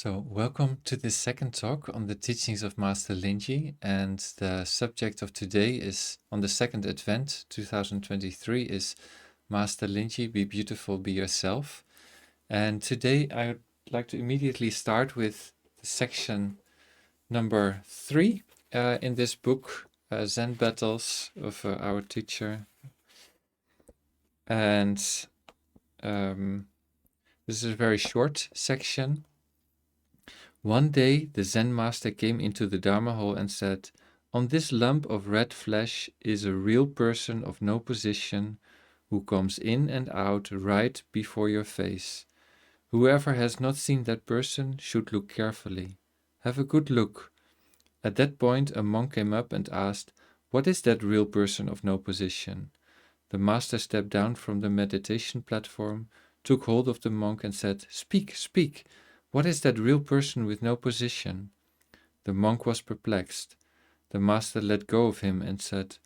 So, welcome to this second talk on the teachings of Master Linji, and the subject of today is on the second Advent 2023 is Master Linji, be beautiful, be yourself. And today I would like to immediately start with the section number 3 in this book, Zen Battles of our teacher. And this is a very short section. One day the Zen master came into the Dharma hall and said, "On this lump of red flesh is a real person of no position who comes in and out right before your face. Whoever has not seen that person should look carefully. Have a good look." At that point a monk came up and asked, "What is that real person of no position?" The master stepped down from the meditation platform, took hold of the monk and said, "Speak, speak. What is that real person with no position?" The monk was perplexed. The master let go of him and said,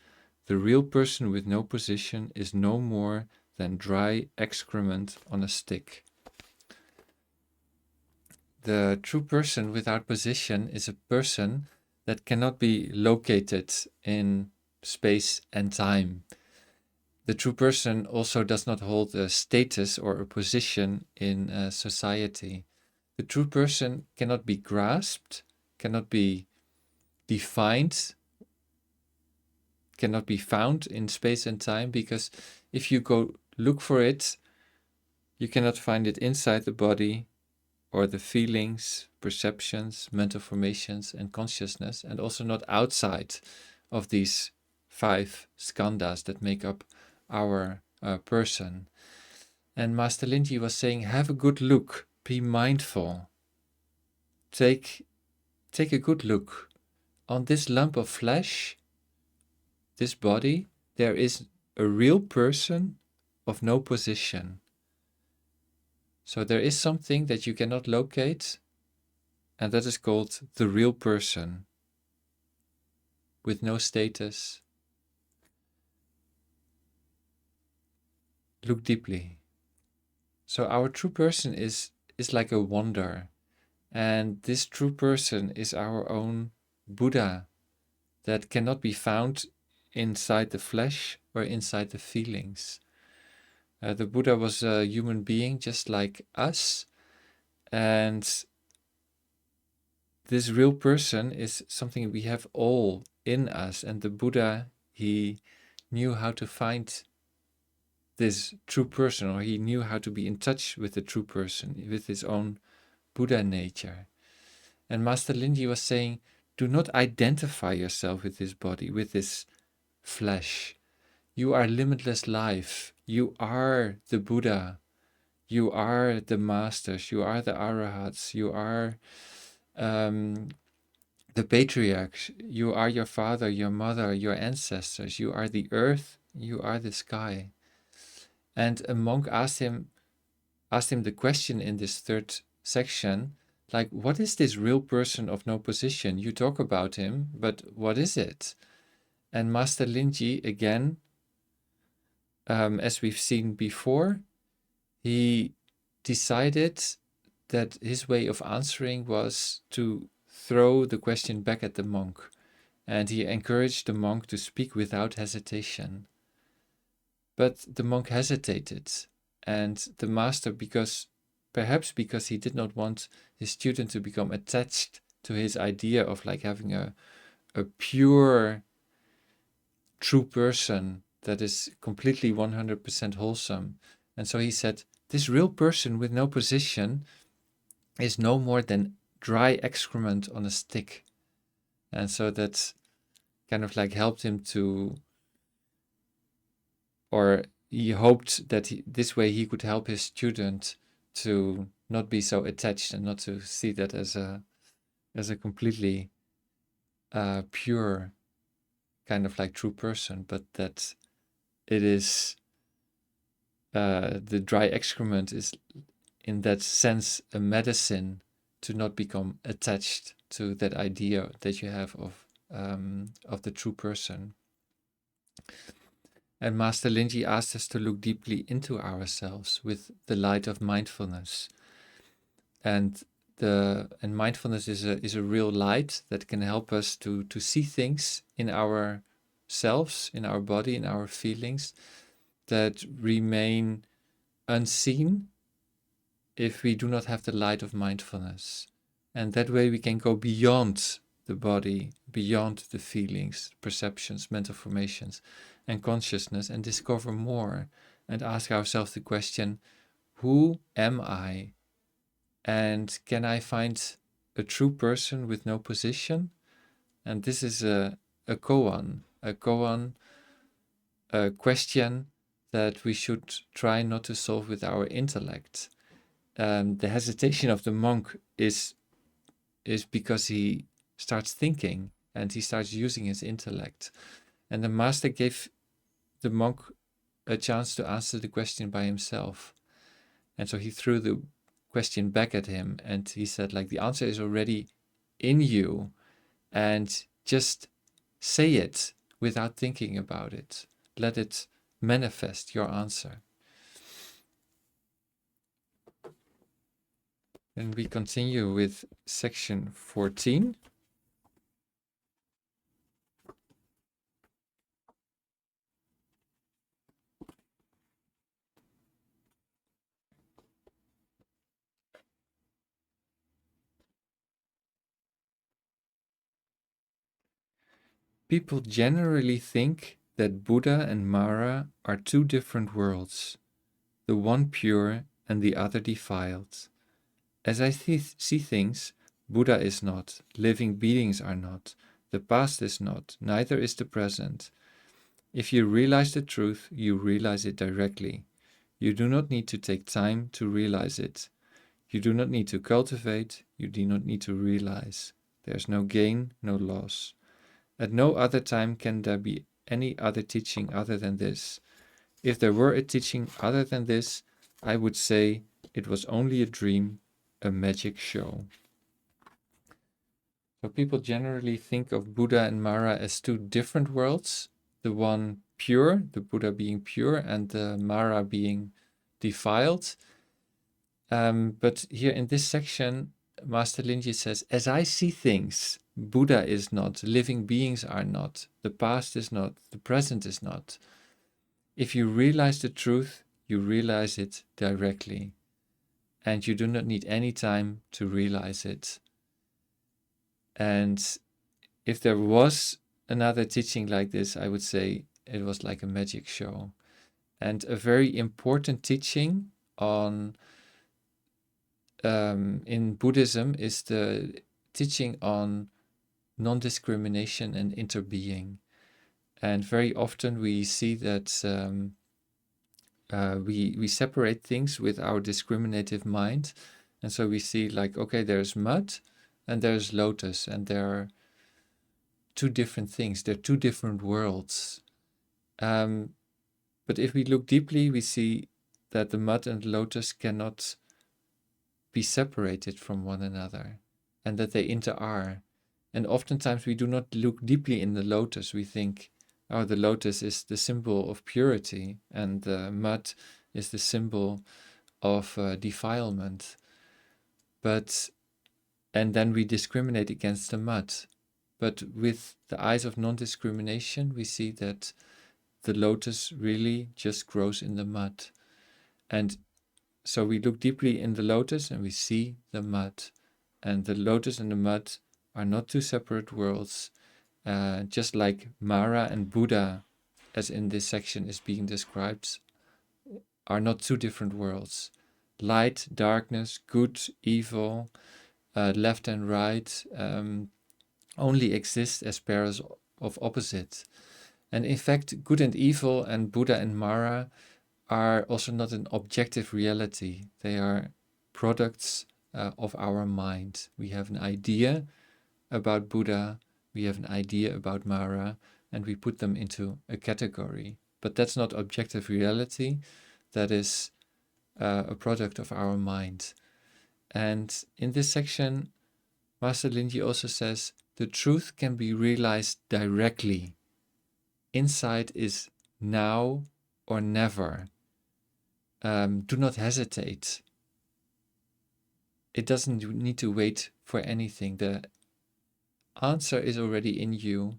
"The real person with no position is no more than dry excrement on a stick." The true person without position is a person that cannot be located in space and time. The true person also does not hold a status or a position in society. The true person cannot be grasped, cannot be defined, cannot be found in space and time, because if you go look for it, you cannot find it inside the body or the feelings, perceptions, mental formations, and consciousness, and also not outside of these 5 skandhas that make up our person. And Master Linji was saying, have a good look, be mindful, take a good look. On this lump of flesh, this body, there is a real person of no position. So there is something that you cannot locate, and that is called the real person, with no status. Look deeply. So our true person is like a wonder, and this true person is our own Buddha that cannot be found inside the flesh or inside the feelings. The Buddha was a human being just like us, and this real person is something we have all in us, and the Buddha, he knew how to find this true person, or he knew how to be in touch with the true person, with his own Buddha nature. And Master Linji was saying, do not identify yourself with this body, with this flesh. You are limitless life. You are the Buddha. You are the masters. You are the arahats. You are the patriarchs. You are your father, your mother, your ancestors. You are the earth. You are the sky. And a monk asked him the question in this third section, like, what is this real person of no position? You talk about him, but what is it? And Master Linji, again, as we've seen before, he decided that his way of answering was to throw the question back at the monk. And he encouraged the monk to speak without hesitation. But the monk hesitated, and the master, perhaps because he did not want his student to become attached to his idea of like having a pure, true person that is completely 100% wholesome. And so he said, this real person with no position is no more than dry excrement on a stick. And so that kind of like helped him to, or he hoped that this way he could help his student to not be so attached and not to see that as a completely pure kind of like true person, but that it is the dry excrement is in that sense a medicine to not become attached to that idea that you have of the true person. And Master Linji asked us to look deeply into ourselves with the light of mindfulness. And and mindfulness is a real light that can help us to see things in ourselves, in our body, in our feelings that remain unseen if we do not have the light of mindfulness. And that way we can go beyond the body, beyond the feelings, perceptions, mental formations, and consciousness, and discover more and ask ourselves the question, who am I? And can I find a true person with no position? And this is a koan, a question that we should try not to solve with our intellect. The hesitation of the monk is because he starts thinking and he starts using his intellect. And the master gave the monk a chance to answer the question by himself. And so he threw the question back at him and he said, like, the answer is already in you, and just say it without thinking about it. Let it manifest your answer. And we continue with section 14. People generally think that Buddha and Mara are two different worlds, the one pure and the other defiled. As I see things, Buddha is not, living beings are not, the past is not, neither is the present. If you realize the truth, you realize it directly. You do not need to take time to realize it. You do not need to cultivate, you do not need to realize. There is no gain, no loss. At no other time can there be any other teaching other than this. If there were a teaching other than this, I would say it was only a dream, a magic show. So people generally think of Buddha and Mara as two different worlds. The one pure, the Buddha being pure, and the Mara being defiled. But here in this section, Master Linji says, as I see things, Buddha is not, living beings are not, the past is not, the present is not. If you realize the truth, you realize it directly, and you do not need any time to realize it. And if there was another teaching like this, I would say it was like a magic show. And a very important teaching on in Buddhism is the teaching on non-discrimination and interbeing. And very often we see that we separate things with our discriminative mind. And so we see, like, okay, there's mud and there's lotus, and there are two different things. They're two different worlds. But if we look deeply, we see that the mud and lotus cannot be separated from one another, and that they inter-are. And oftentimes we do not look deeply in the lotus. We think, oh, the lotus is the symbol of purity, and the mud is the symbol of defilement. And then we discriminate against the mud. But with the eyes of non-discrimination, we see that the lotus really just grows in the mud. And so we look deeply in the lotus and we see the mud. And the lotus and the mud are not two separate worlds. Just like Mara and Buddha, as in this section is being described, are not two different worlds. Light, darkness, good, evil, left and right, only exist as pairs of opposites. And in fact, good and evil and Buddha and Mara are also not an objective reality. They are products of our mind. We have an idea about Buddha, we have an idea about Mara, and we put them into a category. But that's not objective reality. That is a product of our mind. And in this section, Master Linji also says, the truth can be realized directly. Insight is now or never. Do not hesitate. it doesn't need to wait for anything. The answer is already in you.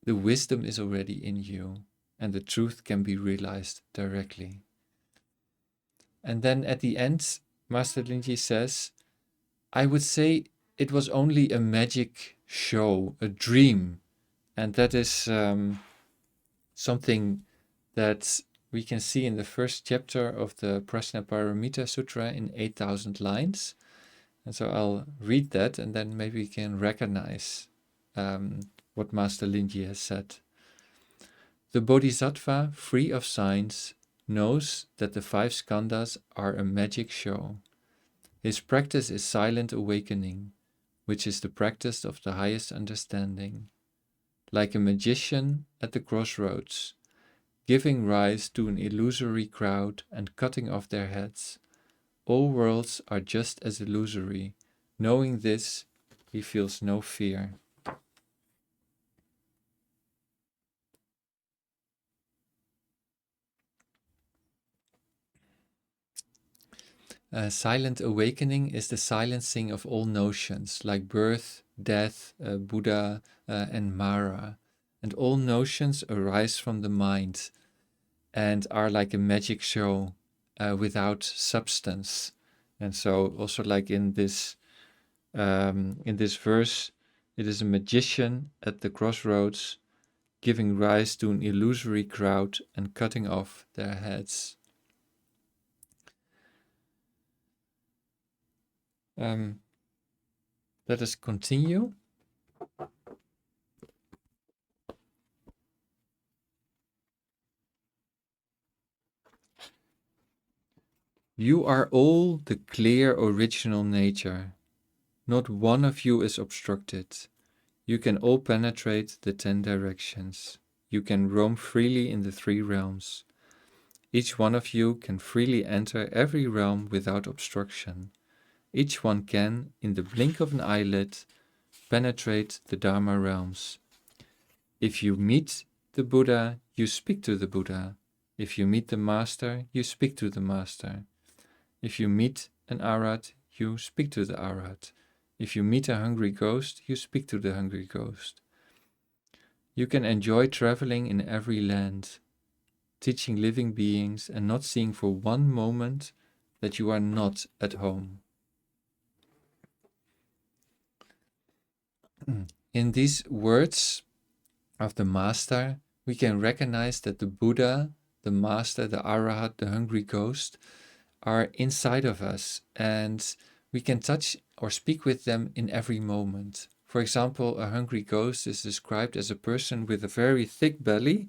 The wisdom is already in you, and the truth can be realized directly. And then at the end, Master Linji says, I would say it was only a magic show, a dream. And that is something that we can see in the first chapter of the Prajnaparamita Sutra in 8,000 lines. And so I'll read that, and then maybe we can recognize what Master Linji has said. The Bodhisattva, free of signs, knows that the five skandhas are a magic show. His practice is silent awakening, which is the practice of the highest understanding. Like a magician at the crossroads, giving rise to an illusory crowd and cutting off their heads. All worlds are just as illusory. Knowing this, he feels no fear. Silent awakening is the silencing of all notions, like birth, death, Buddha, and Mara. And all notions arise from the mind and are like a magic show without substance. And so also like in this verse, it is a magician at the crossroads, giving rise to an illusory crowd and cutting off their heads. Let us continue. You are all the clear original nature. Not one of you is obstructed. You can all penetrate the 10 directions. You can roam freely in the 3 realms. Each one of you can freely enter every realm without obstruction. Each one can, in the blink of an eyelid, penetrate the Dharma realms. If you meet the Buddha, you speak to the Buddha. If you meet the Master, you speak to the Master. If you meet an Arhat, you speak to the Arhat. If you meet a hungry ghost, you speak to the hungry ghost. You can enjoy traveling in every land, teaching living beings and not seeing for one moment that you are not at home. In these words of the Master, we can recognize that the Buddha, the Master, the Arhat, the hungry ghost are inside of us, and we can touch or speak with them in every moment. For example, a hungry ghost is described as a person with a very thick belly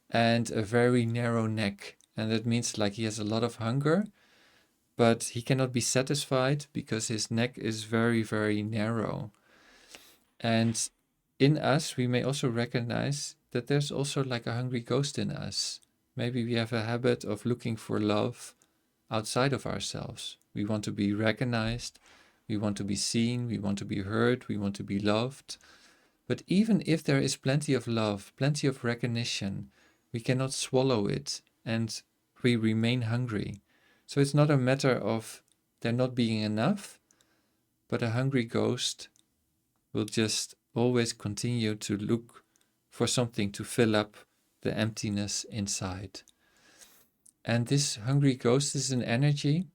and a very narrow neck. And that means like he has a lot of hunger, but he cannot be satisfied because his neck is very, very narrow. And in us, we may also recognize that there's also like a hungry ghost in us. Maybe we have a habit of looking for love outside of ourselves. We want to be recognized, we want to be seen, we want to be heard, we want to be loved. But even if there is plenty of love, plenty of recognition, we cannot swallow it and we remain hungry. So it's not a matter of there not being enough, but a hungry ghost will just always continue to look for something to fill up the emptiness inside. And this hungry ghost is an energy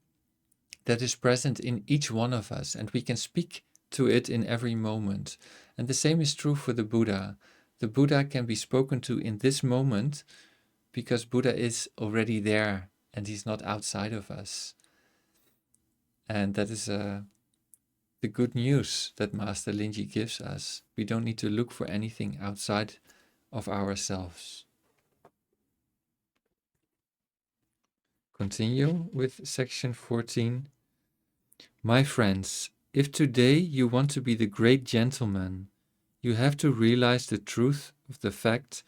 that is present in each one of us, and we can speak to it in every moment. And the same is true for the Buddha. The Buddha can be spoken to in this moment because Buddha is already there and he's not outside of us. And that is the good news that Master Linji gives us. We don't need to look for anything outside of ourselves. Continue with section 14. My friends, if today you want to be the great gentleman, you have to realize the truth of the fact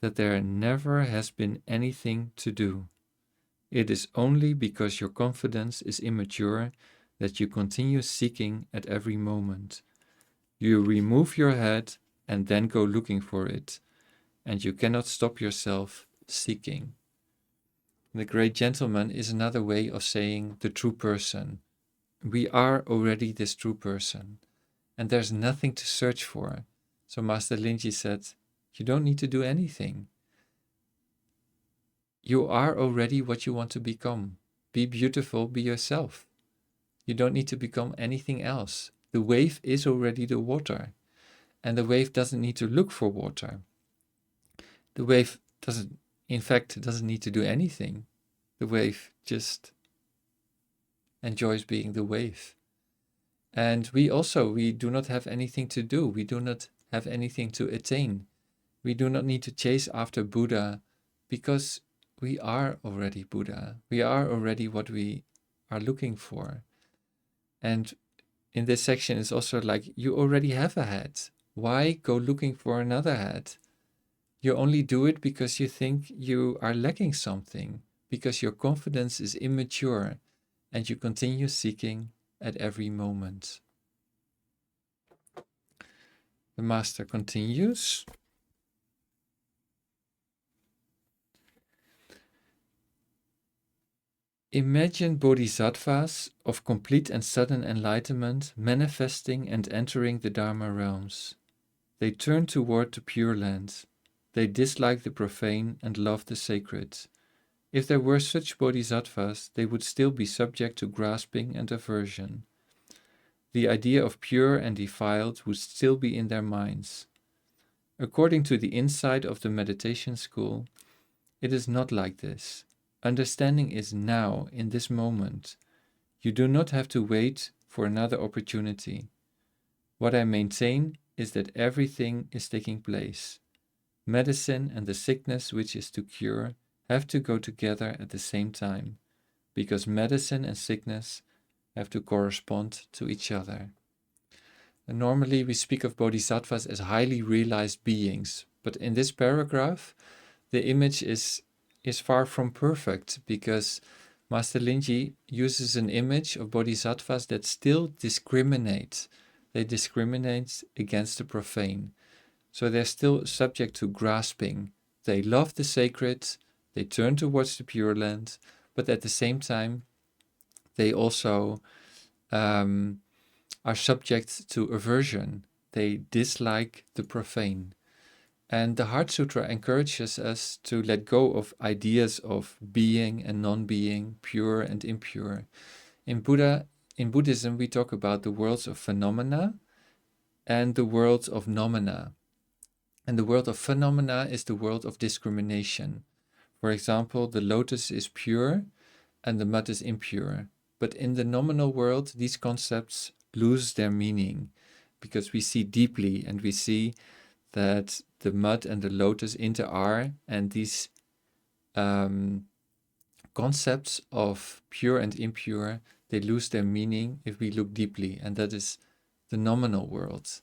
that there never has been anything to do. It is only because your confidence is immature that you continue seeking at every moment. You remove your head and then go looking for it, and you cannot stop yourself seeking. The great gentleman is another way of saying the true person, We are already this true person, and there's nothing to search for. So Master Linji said, you don't need to do anything. You are already what you want to become. Be beautiful, be yourself. You don't need to become anything else. The wave is already the water, and the wave doesn't need to look for water. The wave doesn't need to do anything. The wave just enjoys being the wave. And we do not have anything to do. We do not have anything to attain. We do not need to chase after Buddha because we are already Buddha. We are already what we are looking for. And in this section, it's also like, you already have a head. Why go looking for another head? You only do it because you think you are lacking something, because your confidence is immature, and you continue seeking at every moment. The Master continues. Imagine bodhisattvas of complete and sudden enlightenment manifesting and entering the Dharma realms. They turn toward the Pure Land. They dislike the profane and love the sacred. If there were such bodhisattvas, they would still be subject to grasping and aversion. The idea of pure and defiled would still be in their minds. According to the insight of the meditation school, it is not like this. Understanding is now, in this moment. You do not have to wait for another opportunity. What I maintain is that everything is taking place. Medicine and the sickness which is to cure have to go together at the same time, because medicine and sickness have to correspond to each other. And normally we speak of bodhisattvas as highly realized beings, but in this paragraph the image is far from perfect, because Master Linji uses an image of bodhisattvas that still discriminate. They discriminate against the profane. So they're still subject to grasping. They love the sacred, they turn towards the Pure Land, but at the same time, they also are subject to aversion. They dislike the profane. And the Heart Sutra encourages us to let go of ideas of being and non-being, pure and impure. In Buddhism, we talk about the worlds of phenomena and the worlds of noumena. And the world of phenomena is the world of discrimination. For example, the lotus is pure and the mud is impure. But in the nominal world, these concepts lose their meaning because we see deeply and we see that the mud and the lotus inter-are, and these concepts of pure and impure, they lose their meaning if we look deeply, and that is the nominal world.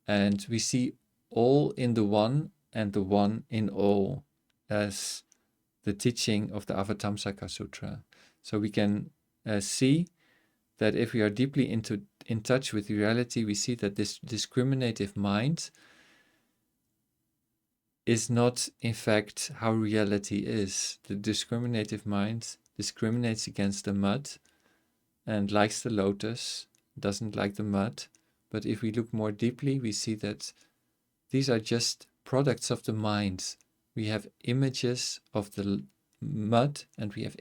And we see all in the one and the one in all as the teaching of the Avatamsaka Sutra. So we can see that if we are deeply in touch with reality, we see that this discriminative mind is not, in fact, how reality is. The discriminative mind discriminates against the mud and likes the lotus, doesn't like the mud. But if we look more deeply, we see that these are just products of the mind. We have images of the mud and we have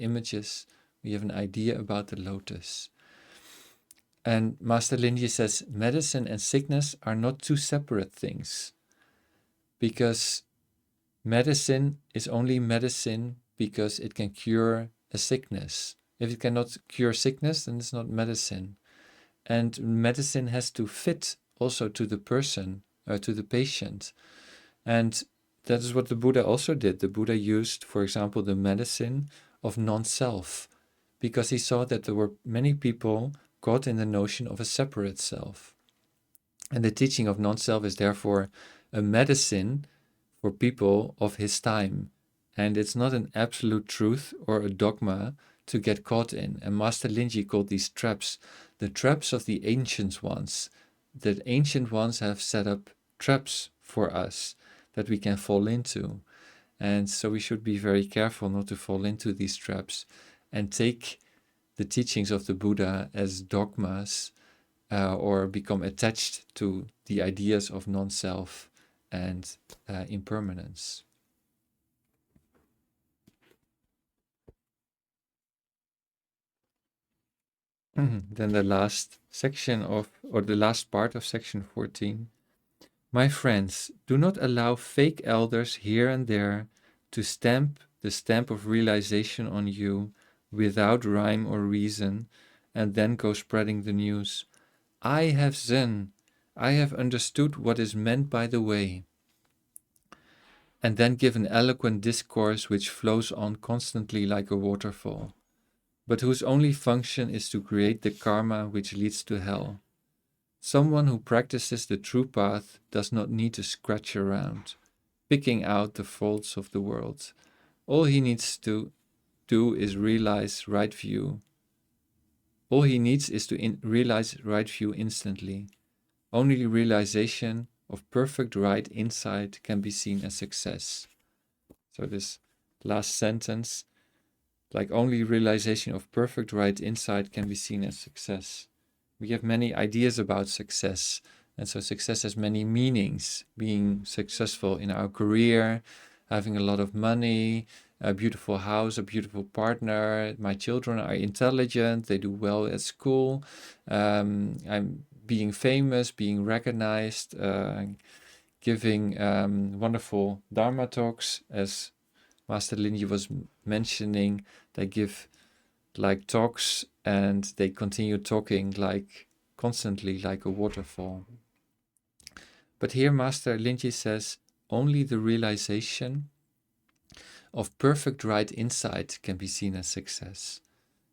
an idea about the lotus. And Master Linji says medicine and sickness are not two separate things, because medicine is only medicine because it can cure a sickness. If it cannot cure sickness, then it's not medicine. And medicine has to fit also to the person, to the patient. And that is what the Buddha also did. The Buddha used, for example, the medicine of non-self, because he saw that there were many people caught in the notion of a separate self. And the teaching of non-self is therefore a medicine for people of his time. And it's not an absolute truth or a dogma to get caught in. And Master Linji called these traps the traps of the ancient ones. The ancient ones have set up traps for us that we can fall into. And so we should be very careful not to fall into these traps and take the teachings of the Buddha as dogmas or become attached to the ideas of non-self and impermanence. Then the last section the last part of section 14. My friends, do not allow fake elders here and there to stamp the stamp of realization on you without rhyme or reason, and then go spreading the news. I have Zen. I have understood what is meant by the way. And then give an eloquent discourse which flows on constantly like a waterfall, but whose only function is to create the karma which leads to hell. Someone who practices the true path does not need to scratch around, picking out the faults of the world. All he needs to do is realize right view. All he needs is to realize right view instantly. Only realization of perfect right insight can be seen as success. So this last sentence, like only realization of perfect right insight can be seen as success. We have many ideas about success. And so success has many meanings. Being successful in our career, having a lot of money, a beautiful house, a beautiful partner. My children are intelligent, they do well at school. I'm being famous, being recognized, giving wonderful Dharma talks, as Master Linji was mentioning. They give like talks and they continue talking like constantly like a waterfall. But here Master Linji says only the realization of perfect right insight can be seen as success.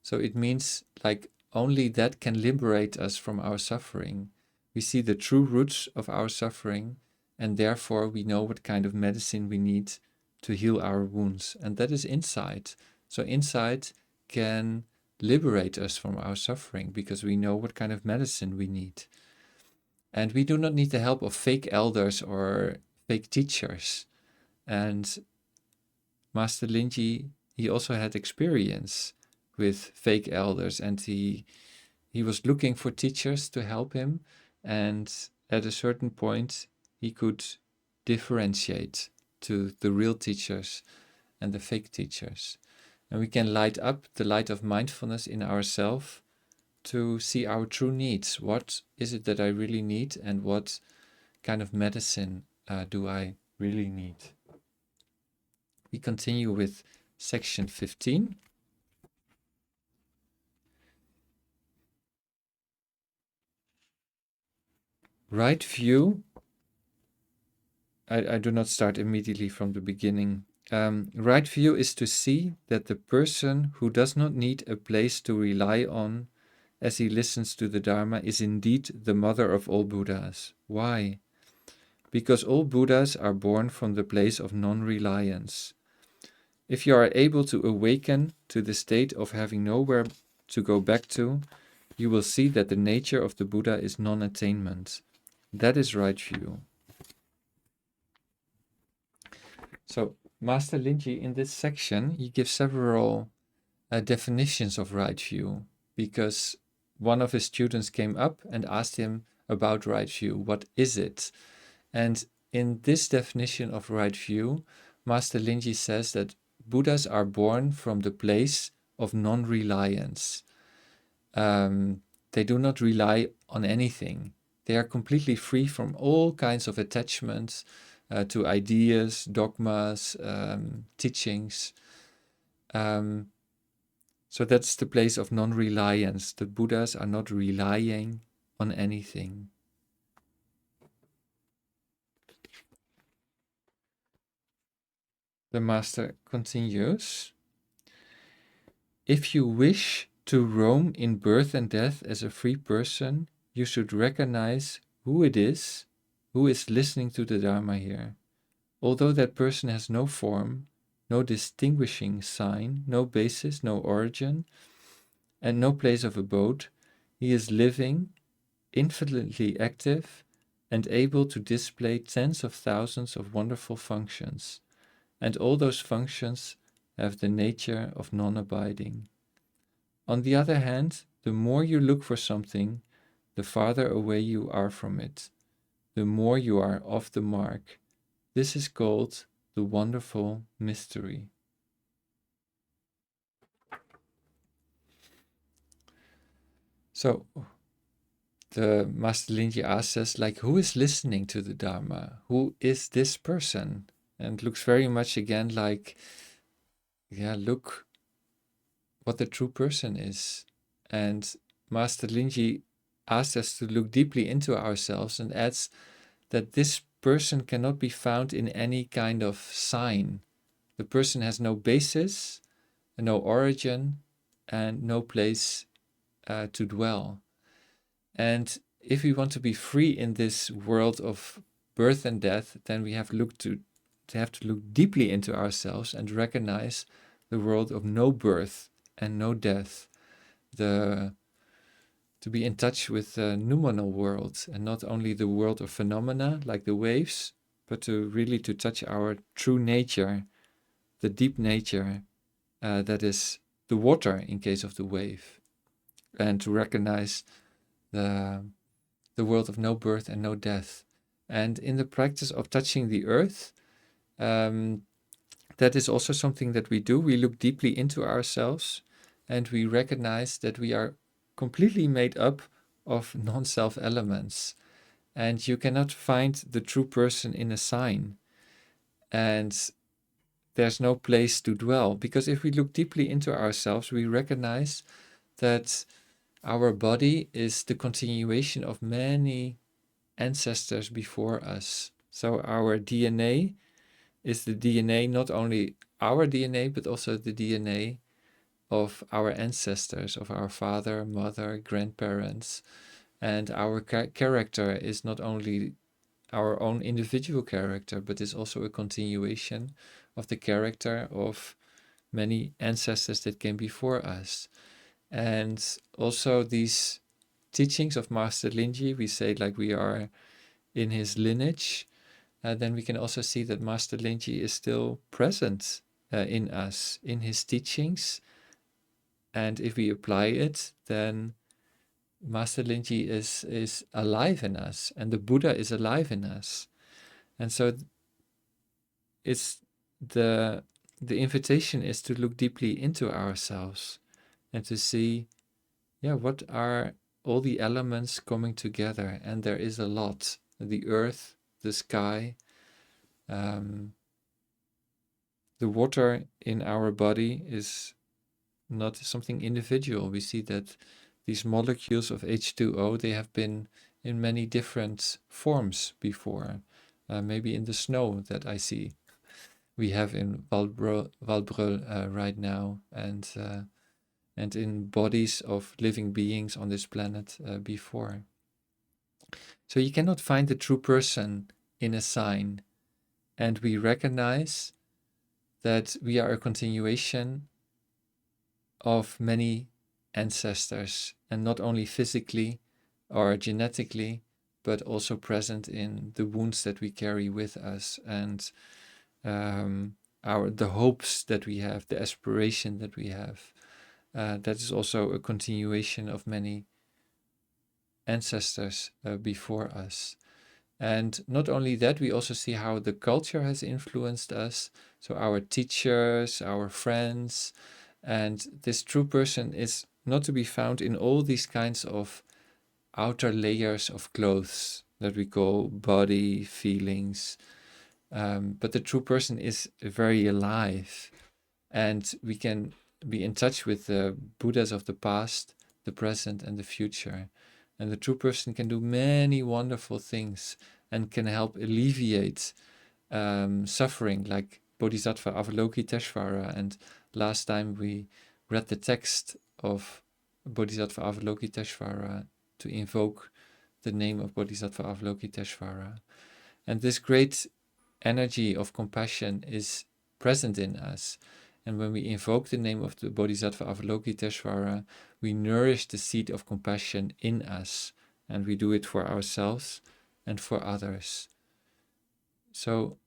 So it means like only that can liberate us from our suffering. We see the true roots of our suffering, and therefore we know what kind of medicine we need to heal our wounds. And that is insight. So insight can liberate us from our suffering because we know what kind of medicine we need. And we do not need the help of fake elders or fake teachers. And Master Linji, he also had experience with fake elders, and he was looking for teachers to help him, and at a certain point he could differentiate to the real teachers and the fake teachers. And we can light up the light of mindfulness in ourselves to see our true needs. What is it that I really need, and what kind of medicine do I really need? We continue with section 15. Right view. I do not start immediately from the beginning. Right view is to see that the person who does not need a place to rely on as he listens to the Dharma is indeed the mother of all Buddhas. Why? Because all Buddhas are born from the place of non-reliance. If you are able to awaken to the state of having nowhere to go back to, you will see that the nature of the Buddha is non-attainment. That is right view. So Master Linji, in this section, he gives several definitions of right view, because one of his students came up and asked him about right view. What is it? And in this definition of right view, Master Linji says that Buddhas are born from the place of non-reliance. They do not rely on anything. They are completely free from all kinds of attachments to ideas, dogmas, teachings. So that's the place of non-reliance. The Buddhas are not relying on anything. The Master continues. If you wish to roam in birth and death as a free person, you should recognize who it is who is listening to the Dharma here. Although that person has no form, no distinguishing sign, no basis, no origin, and no place of abode, he is living, infinitely active, and able to display tens of thousands of wonderful functions. And all those functions have the nature of non-abiding. on the other hand, the more you look for something, the farther away you are from it, the more you are off the mark. This is called the wonderful mystery. So the Master Linji asks us, like, who is listening to the Dharma? Who is this person? And looks very much again like, yeah, look what the true person is. And Master Linji asks us to look deeply into ourselves and adds that this person cannot be found in any kind of sign. The person has no basis, no origin, and no place to dwell. And if we want to be free in this world of birth and death, then we have to look deeply into ourselves and recognize the world of no birth and no death. To be in touch with the noumenal world, and not only the world of phenomena like the waves, but to really to touch our true nature, the deep nature that is the water in case of the wave, and to recognize the world of no birth and no death. And in the practice of touching the earth, that is also something that we do. We look deeply into ourselves and we recognize that we are completely made up of non-self elements. And you cannot find the true person in a sign. And there's no place to dwell. Because if we look deeply into ourselves, we recognize that our body is the continuation of many ancestors before us. So our DNA is the DNA, not only our DNA, but also the DNA of our ancestors, of our father, mother, grandparents. And our character is not only our own individual character, but is also a continuation of the character of many ancestors that came before us. And also these teachings of Master Linji, we say like we are in his lineage, then we can also see that Master Linji is still present in us, in his teachings. And if we apply it, then Master Linji is alive in us, and the Buddha is alive in us. And so it's the invitation is to look deeply into ourselves and to see, yeah, what are all the elements coming together? And there is a lot. The earth, the sky, the water in our body is not something individual. We see that these molecules of H2O, they have been in many different forms before. Maybe in the snow that I see we have in Valbrøl right now, and in bodies of living beings on this planet before. So you cannot find the true person in a sign, and we recognize that we are a continuation of many ancestors, and not only physically or genetically, but also present in the wounds that we carry with us, and the hopes that we have, the aspiration that we have. That is also a continuation of many ancestors before us. And not only that, we also see how the culture has influenced us. So our teachers, our friends, and this true person is not to be found in all these kinds of outer layers of clothes that we call body, feelings. But the true person is very alive, and we can be in touch with the Buddhas of the past, the present, and the future. And the true person can do many wonderful things and can help alleviate suffering, like Bodhisattva Avalokiteshvara. And last time we read the text of Bodhisattva Avalokiteshvara to invoke the name of Bodhisattva Avalokiteshvara. And this great energy of compassion is present in us. And when we invoke the name of the Bodhisattva Avalokiteshvara, we nourish the seed of compassion in us, and we do it for ourselves and for others. So,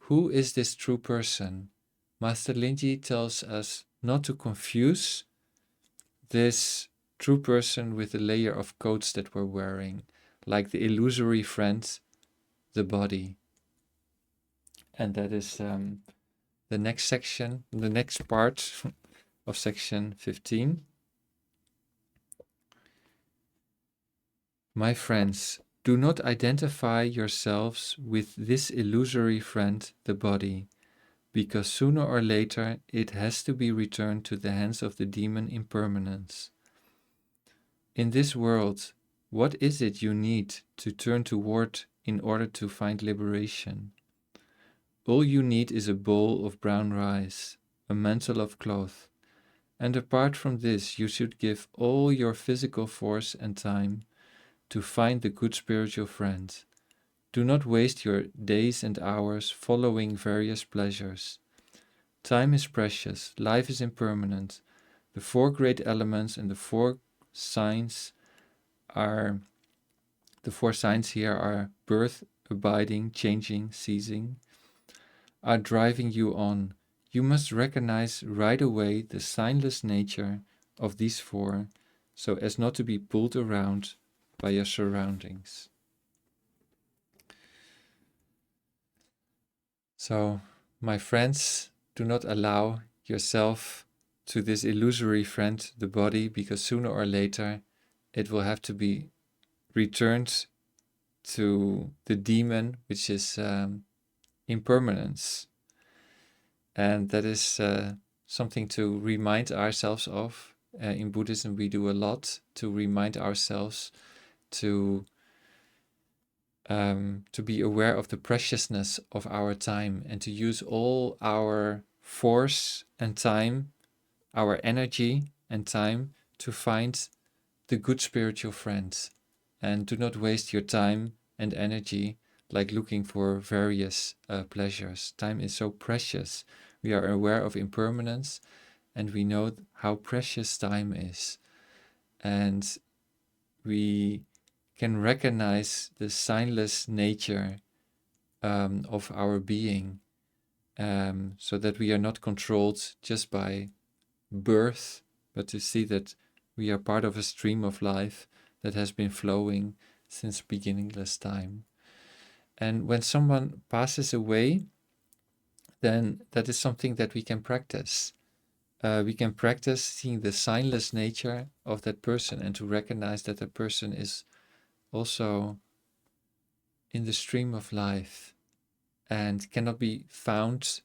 who is this true person? Master Linji tells us not to confuse this true person with the layer of coats that we're wearing, like the illusory friend, the body. And that is the next section, the next part of section 15. My friends, do not identify yourselves with this illusory friend, the body, because sooner or later it has to be returned to the hands of the demon impermanence. In this world, what is it you need to turn toward in order to find liberation? All you need is a bowl of brown rice, a mantle of cloth, and apart from this, you should give all your physical force and time to find the good spiritual friend. Do not waste your days and hours following various pleasures. Time is precious, life is impermanent. The four great elements and the four signs here are birth, abiding, changing, ceasing, are driving you on. You must recognize right away the signless nature of these four so as not to be pulled around by your surroundings. So, my friends, do not allow yourself to this illusory friend, the body, because sooner or later it will have to be returned to the demon, which is impermanence. And that is something to remind ourselves of. In Buddhism, we do a lot to remind ourselves to be aware of the preciousness of our time and to use all our force and time, our energy and time to find the good spiritual friends. And do not waste your time and energy like looking for various pleasures. Time is so precious. We are aware of impermanence and we know how precious time is. And we can recognize the signless nature of our being, so that we are not controlled just by birth, but to see that we are part of a stream of life that has been flowing since beginningless time. And when someone passes away, then that is something that we can practice. We can practice seeing the signless nature of that person and to recognize that the person is also in the stream of life and cannot be found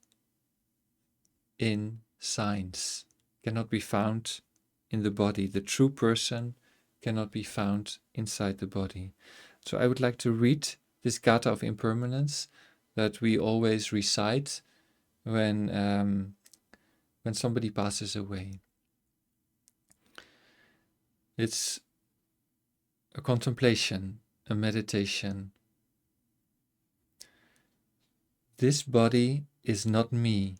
in signs, cannot be found in the body. The true person cannot be found inside the body. So I would like to read this Gata of Impermanence that we always recite when somebody passes away. It's a contemplation, a meditation. This body is not me.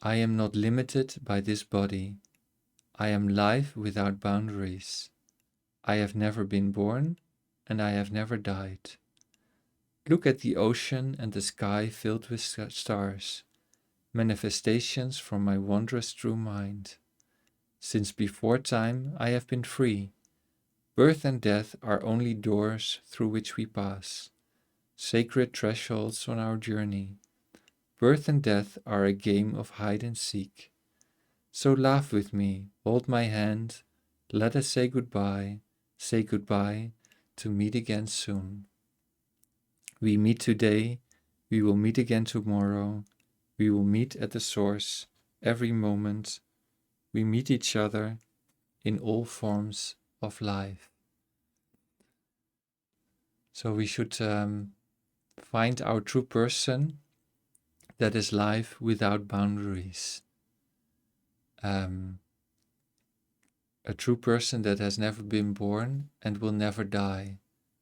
I am not limited by this body. I am life without boundaries. I have never been born, and I have never died. Look at the ocean and the sky filled with stars, manifestations from my wondrous true mind. Since before time I have been free. Birth and death are only doors through which we pass, sacred thresholds on our journey. Birth and death are a game of hide and seek. So laugh with me, hold my hand, let us say goodbye to meet again soon. We meet today, we will meet again tomorrow, we will meet at the source every moment, we meet each other in all forms of life. So we should find our true person that is life without boundaries. A true person that has never been born and will never die.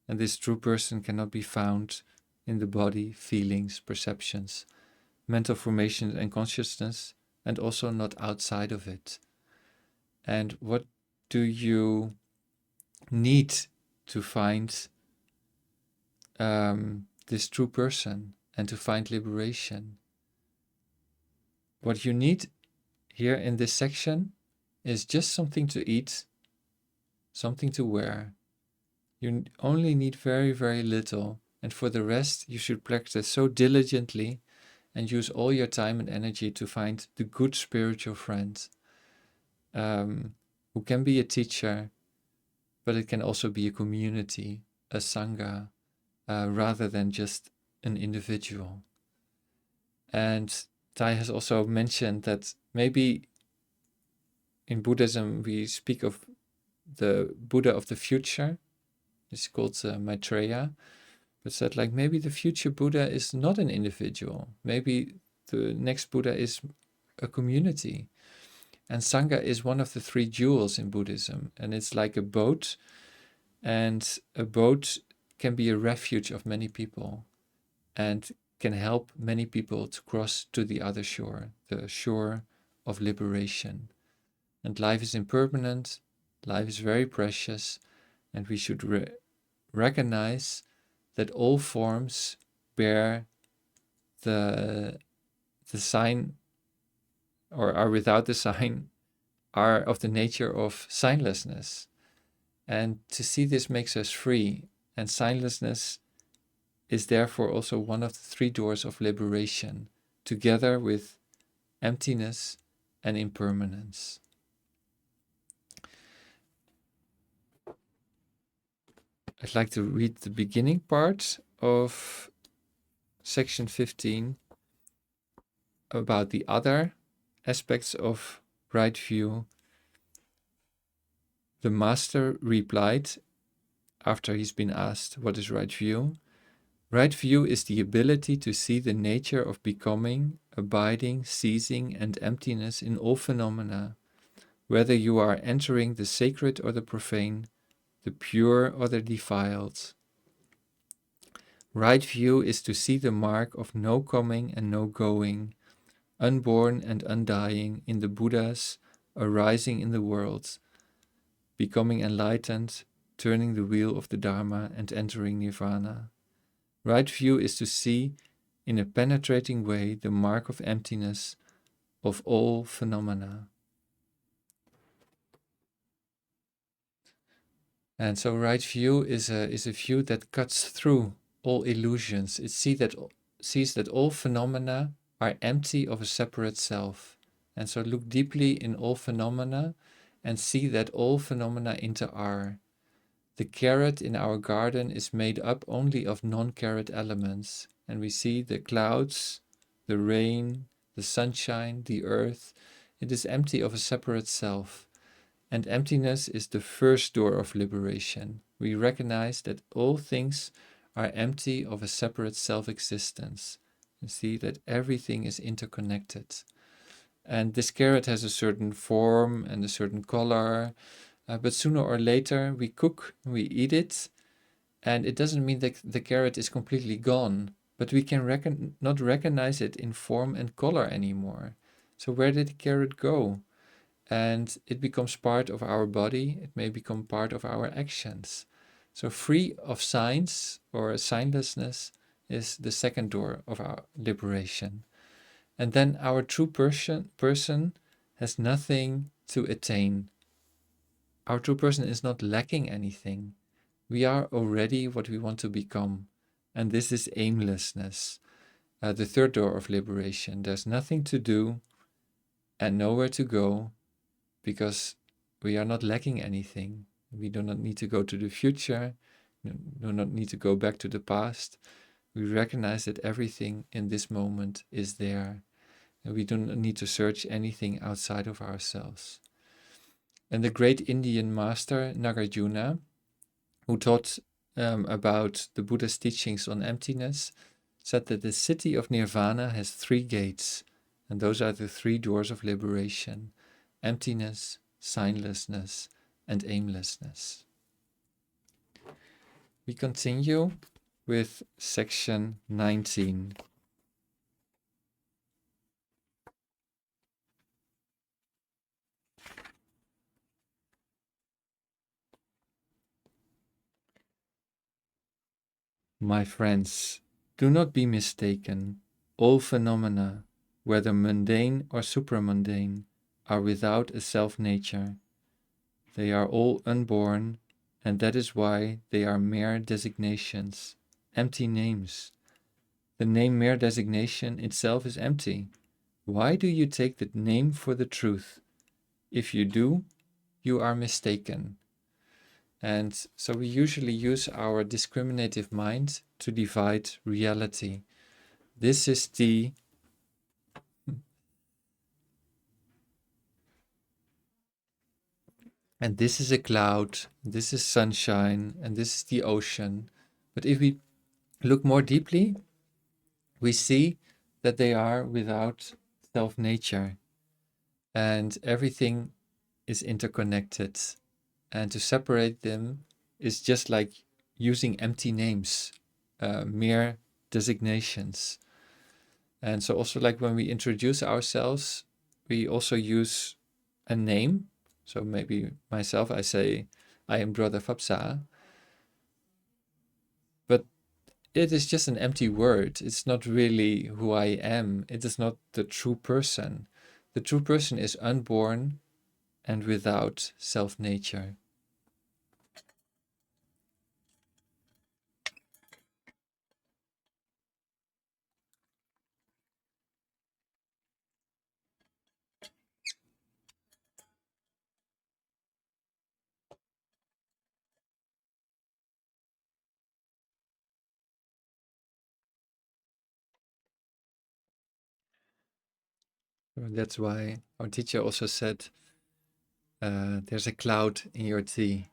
And this true person cannot be found in the body, feelings, perceptions, mental formation and consciousness, and also not outside of it. And what do you need to find this true person and to find liberation? What you need here in this section is just something to eat, something to wear. You only need very, very little, and for the rest, you should practice so diligently and use all your time and energy to find the good spiritual friend, who can be a teacher, but it can also be a community, a sangha, rather than just an individual. And Tai has also mentioned that maybe in Buddhism we speak of the Buddha of the future. It's called Maitreya, but said like maybe the future Buddha is not an individual. Maybe the next Buddha is a community. And Sangha is one of the three jewels in Buddhism. And it's like a boat, and a boat can be a refuge of many people and can help many people to cross to the other shore, the shore of liberation. And life is impermanent, life is very precious, and we should recognize that all forms bear the sign, or are without the sign, are of the nature of signlessness. And to see this makes us free, and signlessness is therefore also one of the three doors of liberation, together with emptiness and impermanence. I'd like to read the beginning part of section 15 about the other aspects of right view. The master replied, after he's been asked what is right view. Right view is the ability to see the nature of becoming, abiding, ceasing, and emptiness in all phenomena, whether you are entering the sacred or the profane, the pure or the defiled. Right view is to see the mark of no coming and no going, unborn and undying in the Buddhas arising in the world, becoming enlightened, turning the wheel of the Dharma and entering Nirvana. Right view is to see in a penetrating way the mark of emptiness of all phenomena. And so right view is a view that cuts through all illusions. It sees that all phenomena are empty of a separate self. And so look deeply in all phenomena and see that all phenomena inter-are. The carrot in our garden is made up only of non-carrot elements, and we see the clouds, the rain, the sunshine, the earth. It is empty of a separate self. And emptiness is the first door of liberation. We recognize that all things are empty of a separate self-existence. You see that everything is interconnected. And this carrot has a certain form and a certain color, but sooner or later we cook, we eat it, and it doesn't mean that the carrot is completely gone, but we can not recognize it in form and color anymore. So where did the carrot go? And it becomes part of our body, it may become part of our actions. So free of signs or signlessness is the second door of our liberation. And then our true person has nothing to attain. Our true person is not lacking anything. We are already what we want to become. And this is aimlessness, the third door of liberation. There's nothing to do and nowhere to go, because we are not lacking anything. We do not need to go to the future, do not need to go back to the past. We recognize that everything in this moment is there, and we do not need to search anything outside of ourselves. And the great Indian master Nagarjuna, who taught about the Buddha's teachings on emptiness, said that the city of Nirvana has 3 gates, and those are the 3 doors of liberation: emptiness, signlessness, and aimlessness. We continue with section 19. My friends, do not be mistaken. All phenomena, whether mundane or supramundane, are without a self-nature. They are all unborn, and that is why they are mere designations, empty names. The name mere designation itself is empty. Why do you take the name for the truth? If you do, you are mistaken. And so we usually use our discriminative mind to divide reality. This is tea, and this is a cloud, this is sunshine, and this is the ocean. But if we look more deeply, we see that they are without self-nature, and everything is interconnected. And to separate them is just like using empty names, mere designations. And so also like when we introduce ourselves, we also use a name. So maybe myself, I say, I am Brother Fapsa, but it is just an empty word. It's not really who I am. It is not the true person. The true person is unborn and without self-nature. So that's why our teacher also said, there's a cloud in your tea,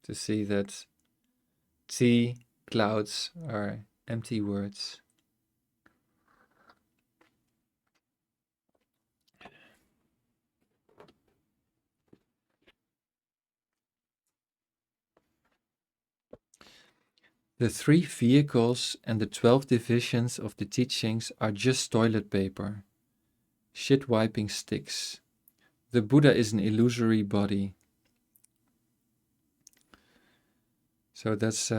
to see that tea, clouds are empty words. The 3 vehicles and the 12 divisions of the teachings are just toilet paper, shit wiping sticks. The Buddha is an illusory body. So that's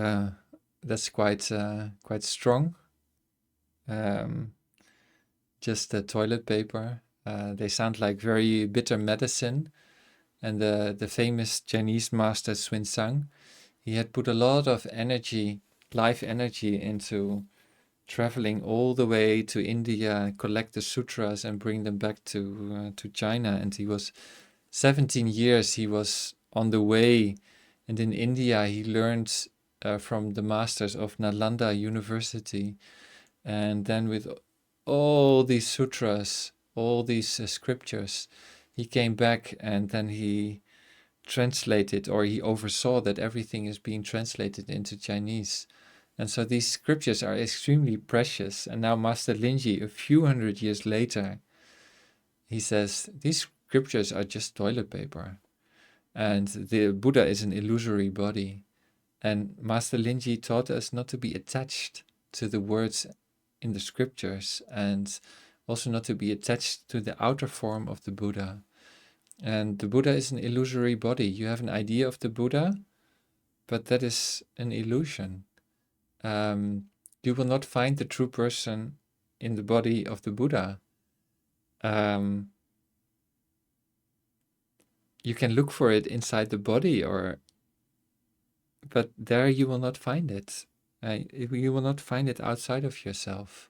quite strong. Just the toilet paper. They sound like very bitter medicine. And the famous Chinese master Xuanzang, he had put a lot of energy, life energy, into traveling all the way to India, collect the sutras and bring them back to China. And he was 17 years he was on the way, and in India he learned from the masters of Nalanda University, and then with all these sutras, all these scriptures, he came back and then he translated, or he oversaw that everything is being translated into Chinese. And so these scriptures are extremely precious. And now Master Linji, a few hundred years later, he says, these scriptures are just toilet paper. And the Buddha is an illusory body. And Master Linji taught us not to be attached to the words in the scriptures, and also not to be attached to the outer form of the Buddha. And the Buddha is an illusory body. You have an idea of the Buddha, but that is an illusion. You will not find the true person in the body of the Buddha. You can look for it inside the body, but there you will not find it. You will not find it outside of yourself.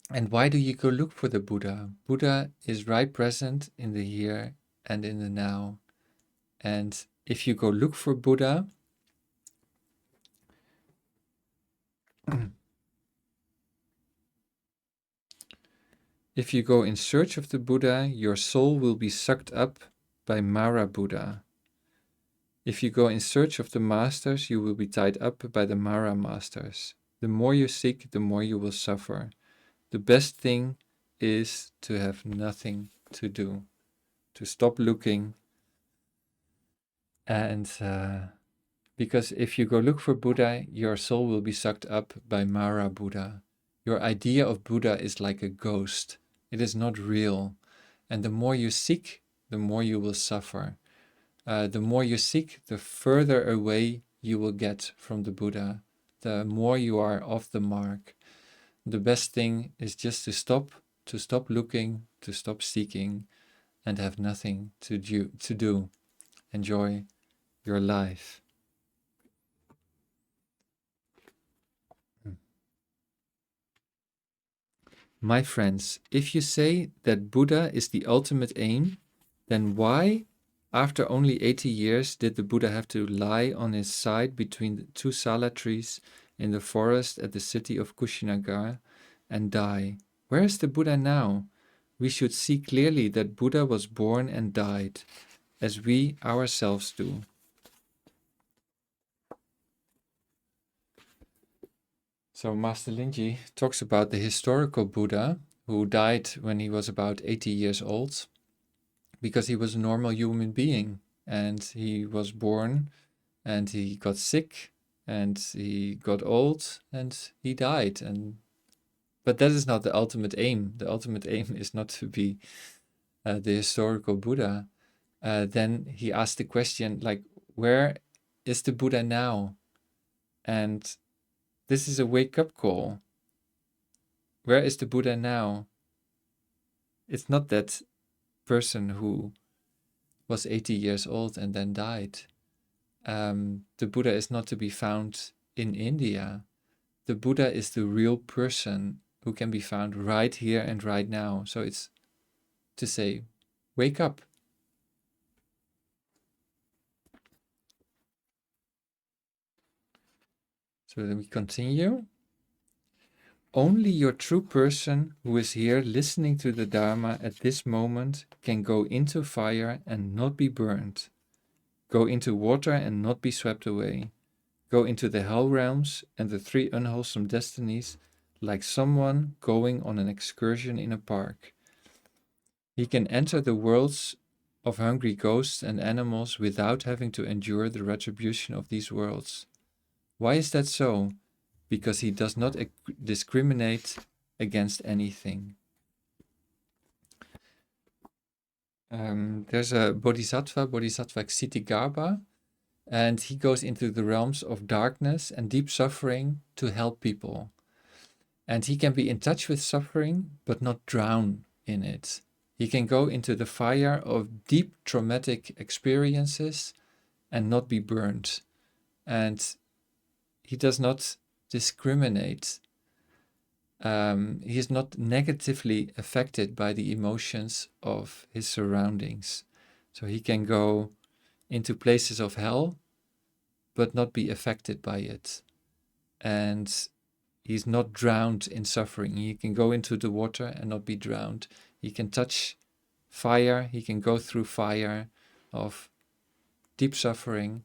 And why do you go look for the Buddha? Buddha is right present in the here and in the now. And if you go look for Buddha, if you go in search of the Buddha, your soul will be sucked up by Mara Buddha. If you go in search of the masters, you will be tied up by the Mara masters. The more you seek, the more you will suffer. The best thing is to have nothing to do, to stop looking. And because if you go look for Buddha, your soul will be sucked up by Mara Buddha. Your idea of Buddha is like a ghost. It is not real. And the more you seek, the more you will suffer. The more you seek, the further away you will get from the Buddha, the more you are off the mark. The best thing is just to stop to stop looking, to stop seeking, and have nothing to do. Enjoy your life. My friends, if you say that Buddha is the ultimate aim, then why, after only 80 years, did the Buddha have to lie on his side between the two sala trees in the forest at the city of Kushinagar and die? Where is the Buddha now? We should see clearly that Buddha was born and died, as we ourselves do. So Master Linji talks about the historical Buddha who died when he was about 80 years old because he was a normal human being and he was born and he got sick and he got old and he died. But that is not the ultimate aim. The ultimate aim is not to be the historical Buddha. Then he asked the question, like, where is the Buddha now? And this is a wake-up call. Where is the Buddha now? It's not that person who was 80 years old and then died. The Buddha is not to be found in India. The Buddha is the real person who can be found right here and right now. So it's to say, wake up. So then we continue. Only your true person who is here listening to the Dharma at this moment can go into fire and not be burned, go into water and not be swept away, go into the hell realms and the three unwholesome destinies like someone going on an excursion in a park. He can enter the worlds of hungry ghosts and animals without having to endure the retribution of these worlds. Why is that so? Because he does not discriminate against anything. There's a Bodhisattva Ksitigarbha, and he goes into the realms of darkness and deep suffering to help people. And he can be in touch with suffering, but not drown in it. He can go into the fire of deep traumatic experiences and not be burned. And he does not discriminate. He is not negatively affected by the emotions of his surroundings. So he can go into places of hell, but not be affected by it. And he's not drowned in suffering. He can go into the water and not be drowned. He can touch fire. He can go through fire of deep suffering,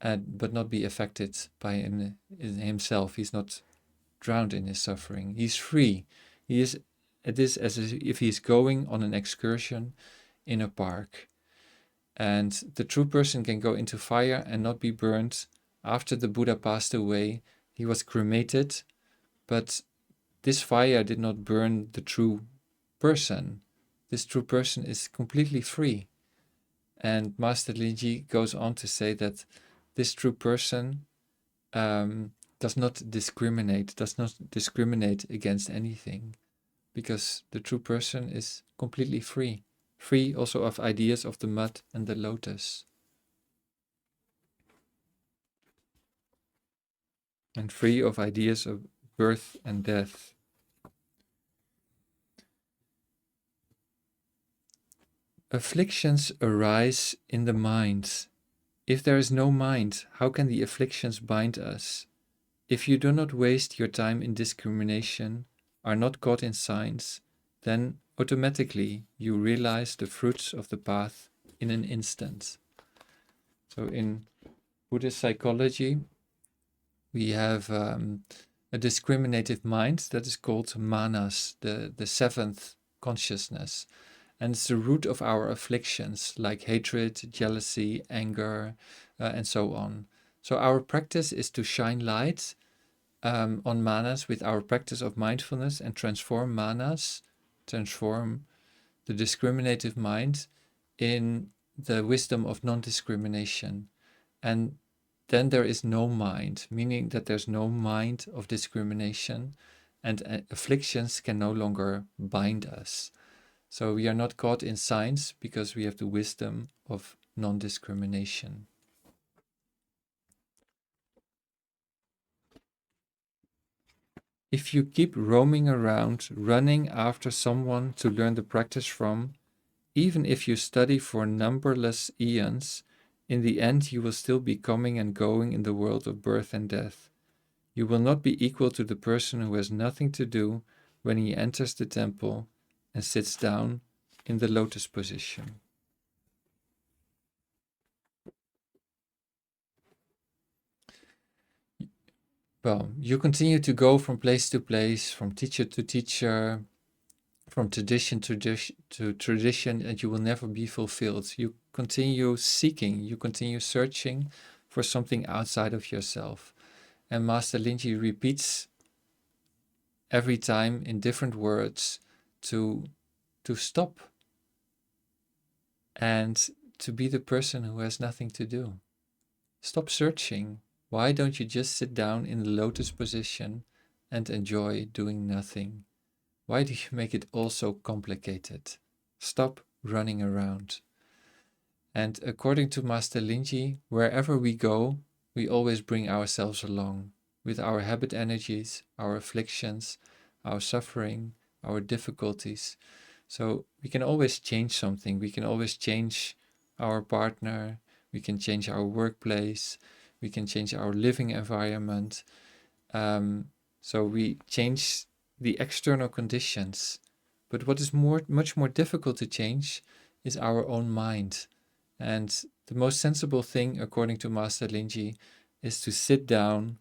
but not be affected by himself. He's not drowned in his suffering. He's free. It is as if he's going on an excursion in a park. And the true person can go into fire and not be burned. After the Buddha passed away, he was cremated, but this fire did not burn the true person. This true person is completely free. And Master Linji goes on to say that this true person does not discriminate against anything, because the true person is completely free. Free also of ideas of the mud and the lotus. And free of ideas of birth and death. Afflictions arise in the mind. If there is no mind, how can the afflictions bind us? If you do not waste your time in discrimination, are not caught in signs, then automatically you realize the fruits of the path in an instant. So in Buddhist psychology, we have a discriminative mind that is called manas, the seventh consciousness. And it's the root of our afflictions like hatred, jealousy, anger, and so on. So our practice is to shine light on manas with our practice of mindfulness and transform manas, transform the discriminative mind in the wisdom of non-discrimination. And then there is no mind, meaning that there's no mind of discrimination, and afflictions can no longer bind us. So we are not caught in signs because we have the wisdom of non-discrimination. If you keep roaming around, running after someone to learn the practice from, even if you study for numberless eons, in the end you will still be coming and going in the world of birth and death. You will not be equal to the person who has nothing to do when he enters the temple and sits down in the lotus position. Well, you continue to go from place to place, from teacher to teacher, from tradition to tradition, and you will never be fulfilled. You continue seeking, you continue searching for something outside of yourself. And Master Linji repeats every time in different words to stop and to be the person who has nothing to do. Stop searching. Why don't you just sit down in the lotus position and enjoy doing nothing? Why do you make it all so complicated? Stop running around. And according to Master Linji, wherever we go, we always bring ourselves along with our habit energies, our afflictions, our suffering, our difficulties. So we can always change something. We can always change our partner. We can change our workplace. We can change our living environment. So we change the external conditions. But what is much more difficult to change is our own mind. And the most sensible thing, according to Master Linji, is to sit down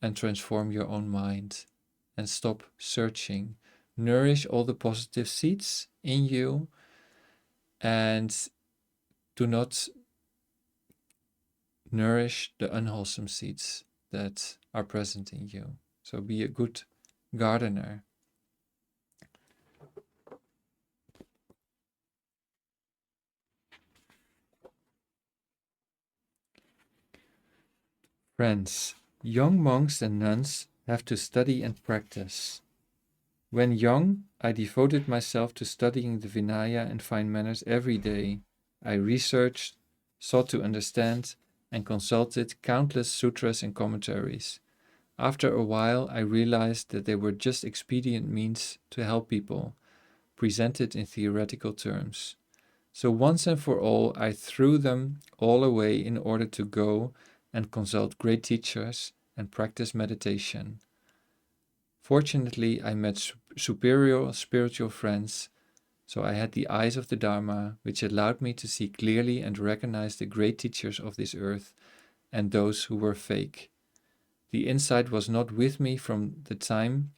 and transform your own mind and stop searching. Nourish all the positive seeds in you and do not nourish the unwholesome seeds that are present in you. So be a good gardener. Friends, young monks and nuns have to study and practice. When young, I devoted myself to studying the Vinaya and fine manners every day. I researched, sought to understand, and consulted countless sutras and commentaries. After a while, I realized that they were just expedient means to help people, presented in theoretical terms. So once and for all, I threw them all away in order to go and consult great teachers and practice meditation. Fortunately, I met superior spiritual friends, so I had the eyes of the Dharma, which allowed me to see clearly and recognize the great teachers of this earth and those who were fake. The insight was not with me from the time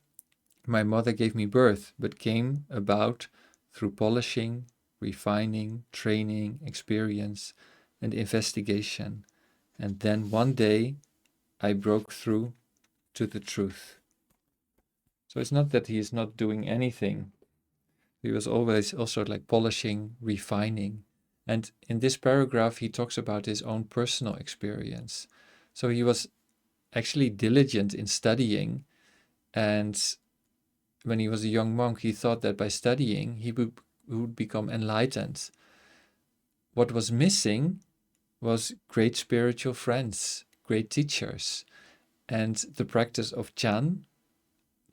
my mother gave me birth, but came about through polishing, refining, training, experience, and investigation. And then one day I broke through to the truth. So it's not that he is not doing anything. He was always also like polishing, refining. And in this paragraph, he talks about his own personal experience. So he was actually diligent in studying. And when he was a young monk, he thought that by studying, he would become enlightened. What was missing was great spiritual friends, great teachers, and the practice of Chan,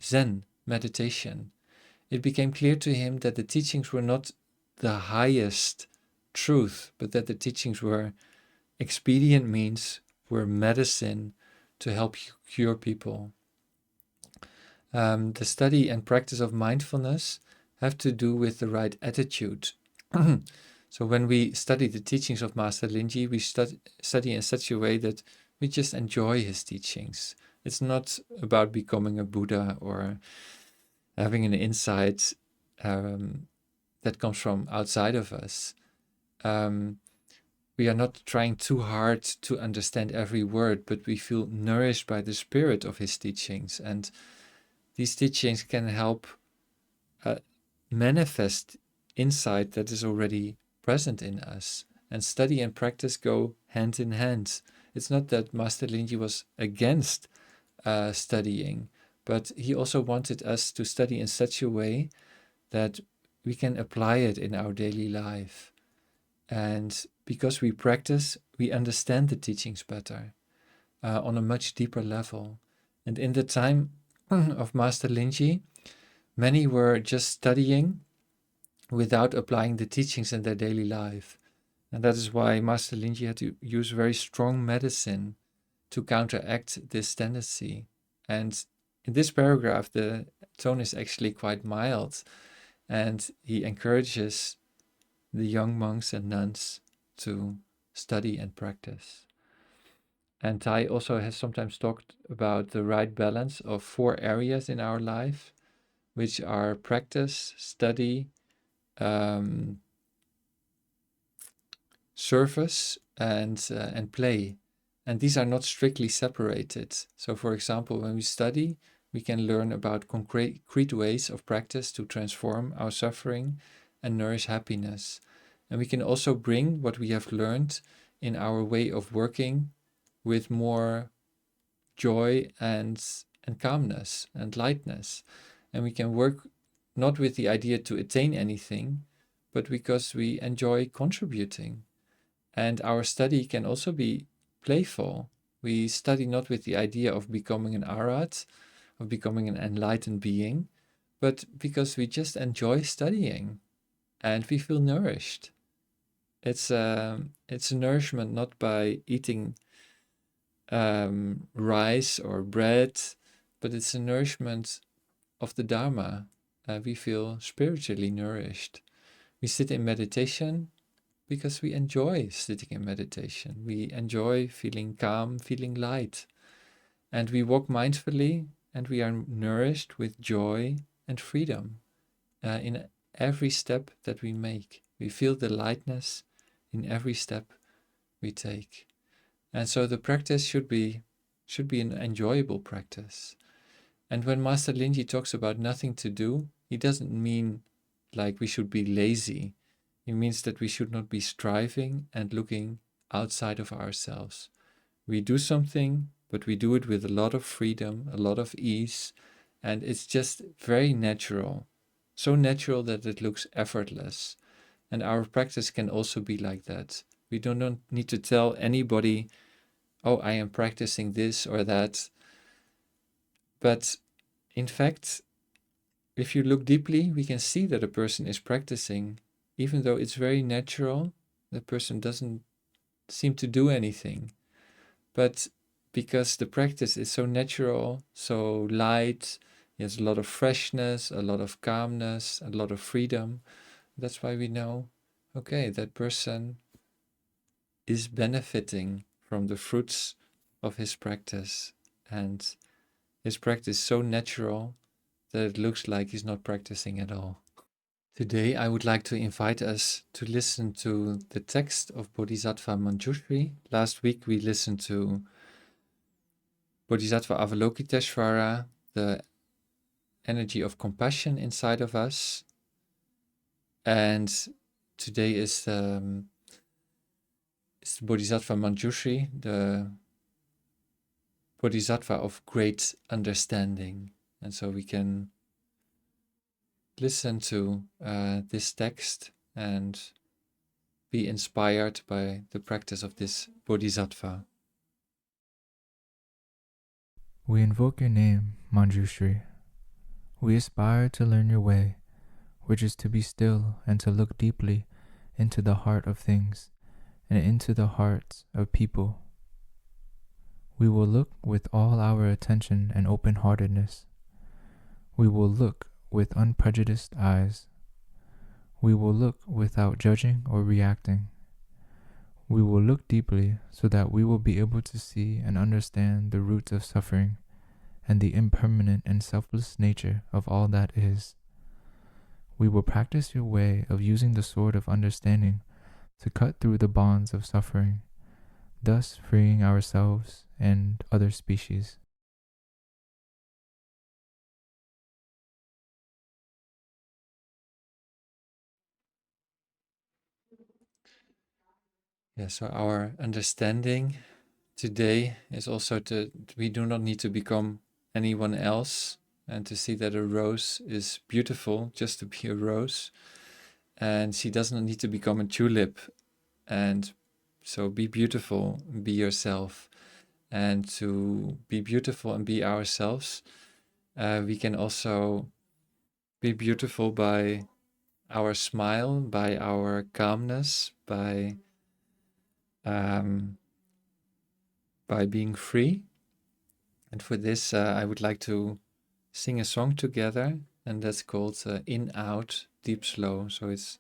Zen, meditation. It became clear to him that the teachings were not the highest truth, but that the teachings were expedient means, were medicine to help cure people. The study and practice of mindfulness have to do with the right attitude. So when we study the teachings of Master Linji, we study in such a way that we just enjoy his teachings. It's not about becoming a Buddha or having an insight that comes from outside of us. We are not trying too hard to understand every word, but we feel nourished by the spirit of his teachings. And these teachings can help manifest insight that is already present in us. And study and practice go hand in hand. It's not that Master Linji was against studying, but he also wanted us to study in such a way that we can apply it in our daily life. And because we practice, we understand the teachings better on a much deeper level. And in the time of Master Linji, many were just studying without applying the teachings in their daily life. And that is why Master Linji had to use very strong medicine to counteract this tendency. And in this paragraph, the tone is actually quite mild, and he encourages the young monks and nuns to study and practice. And Tai also has sometimes talked about the right balance of 4 areas in our life, which are practice, study, service, and play. And these are not strictly separated. So, for example, when we study, we can learn about concrete ways of practice to transform our suffering and nourish happiness. And we can also bring what we have learned in our way of working with more joy and calmness and lightness. And we can work not with the idea to attain anything, but because we enjoy contributing. And our study can also be playful. We study not with the idea of becoming an arat, of becoming an enlightened being, but because we just enjoy studying and we feel nourished. It's a nourishment not by eating rice or bread, but it's a nourishment of the Dharma. We feel spiritually nourished. We sit in meditation because we enjoy sitting in meditation. We enjoy feeling calm, feeling light. And we walk mindfully and we are nourished with joy and freedom in every step that we make. We feel the lightness in every step we take. And so the practice should be an enjoyable practice. And when Master Linji talks about nothing to do, he doesn't mean like we should be lazy. It means that we should not be striving and looking outside of ourselves. We do something, but we do it with a lot of freedom, a lot of ease, and it's just very natural. So natural that it looks effortless. And our practice can also be like that. We do not need to tell anybody, oh, I am practicing this or that. But in fact, if you look deeply, we can see that a person is practicing, even though it's very natural. The person doesn't seem to do anything. But because the practice is so natural, so light, there's a lot of freshness, a lot of calmness, a lot of freedom. That's why we know, okay, that person is benefiting from the fruits of his practice. And his practice is so natural that it looks like he's not practicing at all. Today, I would like to invite us to listen to the text of Bodhisattva Manjushri. Last week, we listened to Bodhisattva Avalokiteshvara, the energy of compassion inside of us. And today is Bodhisattva Manjushri, the Bodhisattva of great understanding. And so we can listen to this text and be inspired by the practice of this Bodhisattva. We invoke your name, Manjushri. We aspire to learn your way, which is to be still and to look deeply into the heart of things and into the hearts of people. We will look with all our attention and open-heartedness. We will look with unprejudiced eyes. We will look without judging or reacting. We will look deeply so that we will be able to see and understand the roots of suffering and the impermanent and selfless nature of all that is. We will practice your way of using the sword of understanding to cut through the bonds of suffering, thus freeing ourselves and other species. Yeah, so our understanding today is also we do not need to become anyone else, and to see that a rose is beautiful just to be a rose, and she doesn't need to become a tulip. And so be beautiful, be yourself. And to be beautiful and be ourselves, we can also be beautiful by our smile, by our calmness, by being free. And for this, I would like to sing a song together, and that's called In Out Deep Slow. So it's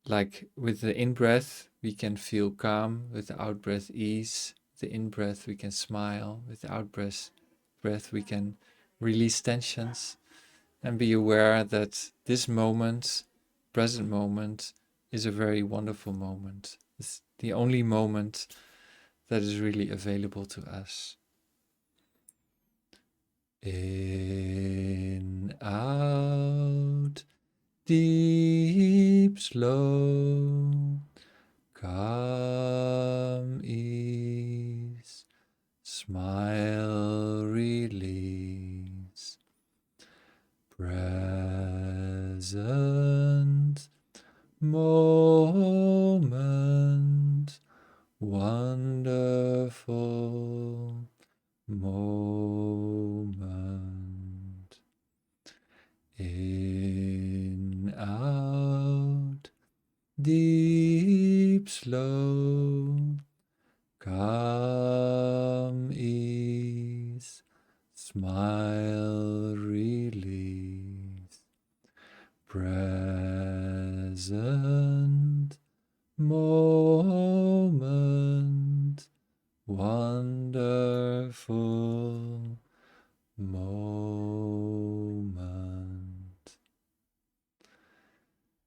like with the in breath, we can feel calm, with the out breath, ease. The in breath, we can smile. With the out breath, we can release tensions and be aware that this moment, present moment, is a very wonderful moment. It's the only moment that is really available to us. In, out, deep, slow, calm, ease, smile, release, present moment, wonderful moment. In, out, deep, slow, calm, ease, smile, release, present moment, wonderful moment.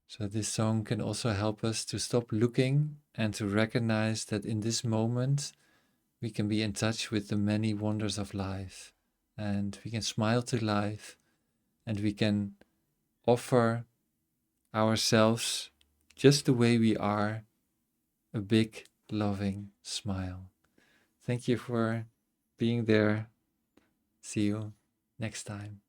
So this song can also help us to stop looking and to recognize that in this moment we can be in touch with the many wonders of life, and we can smile to life, and we can offer ourselves just the way we are, a big loving smile. Thank you for being there. See you next time.